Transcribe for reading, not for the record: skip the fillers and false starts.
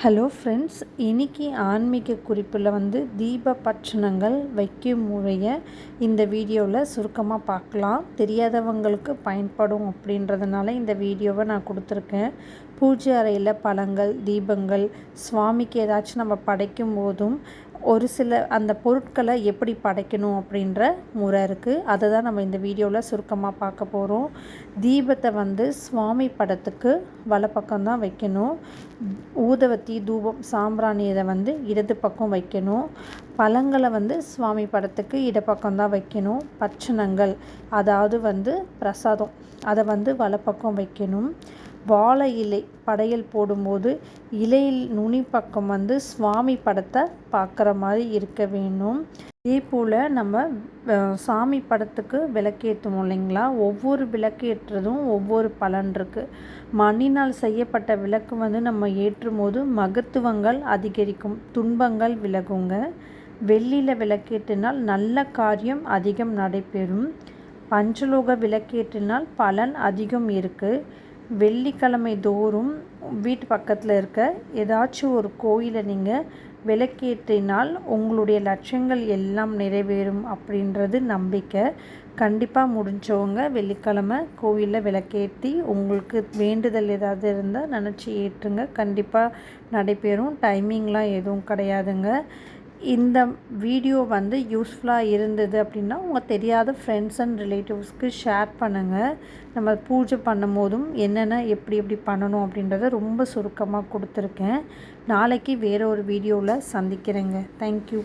Hello friends, இன்றைக்கி ஆன்மீக குறிப்பில் தீப பட்சணங்கள் வைக்கும் முறையை இந்த வீடியோவில் சுருக்கமாக பார்க்கலாம். தெரியாதவங்களுக்கு பயன்படும் அப்படின்றதுனால இந்த வீடியோவை நான் கொடுத்துருக்கேன். பூஜை அறையில் பழங்கள், தீபங்கள், சுவாமிக்கு ஏதாச்சும் நம்ம படைக்கும் போதும் ஒரு சில அந்த பொருட்களை எப்படி படைக்கணும் அப்படின்ற முறை இருக்குது. அதை தான் நம்ம இந்த வீடியோவில் சுருக்கமாக பார்க்க போகிறோம். தீபத்தை சுவாமி படத்துக்கு வலப்பக்கம்தான் வைக்கணும். ஊதுவத்தி, தூபம், சாம்பிராணி இதை இடது பக்கம் வைக்கணும். பழங்களை சுவாமி படத்துக்கு இடப்பக்கம்தான் வைக்கணும். பட்சணங்கள் அதாவது பிரசாதம் அதை வலப்பக்கம் வைக்கணும். வாழை இலை படையல் போடும்போது இலையில் நுனி பக்கம் சுவாமி படத்தை பார்க்குற மாதிரி இருக்க வேணும். இதே போல் நம்ம சாமி படத்துக்கு விளக்கேற்றுவோம் இல்லைங்களா, ஒவ்வொரு விளக்கேற்றுறதும் ஒவ்வொரு பலன் இருக்குது. மண்ணினால் செய்யப்பட்ட விளக்கு நம்ம ஏற்றும் போது மகத்துவங்கள் அதிகரிக்கும், துன்பங்கள் விலகுங்க. வெள்ளியில் விளக்கேற்றினால் நல்ல காரியம் அதிகம் நடைபெறும். பஞ்சலோக விளக்கேற்றினால் பலன் அதிகம் இருக்குது. வெள்ளிக்கிழமை தோறும் வீட்டு பக்கத்தில் இருக்க ஏதாச்சும் ஒரு கோயிலை நீங்கள் விளக்கேற்றினால் உங்களுடைய லட்சியங்கள் எல்லாம் நிறைவேறும் அப்படின்றது நம்பிக்கை. கண்டிப்பாக முடிஞ்சவங்க வெள்ளிக்கிழமை கோவிலில் விளக்கேற்றி உங்களுக்கு வேண்டுதல் ஏதாவது இருந்தால் நினச்சி ஏற்றுங்க, கண்டிப்பாக நடைபெறும். டைமிங்லாம் எதுவும் கிடையாதுங்க. இந்த வீடியோ யூஸ்ஃபுல்லாக இருந்தது அப்படின்னா உங்கள் தெரியாத ஃப்ரெண்ட்ஸ் அண்ட் ரிலேட்டிவ்ஸ்க்கு ஷேர் பண்ணுங்கள். நம்ம பூஜை பண்ணும் போதும் என்னென்ன எப்படி எப்படி பண்ணணும் அப்படின்றத ரொம்ப சுருக்கமாக கொடுத்துருக்கேன். நாளைக்கு வேறு ஒரு வீடியோவில் சந்திக்கிறேங்க. தேங்க்யூ.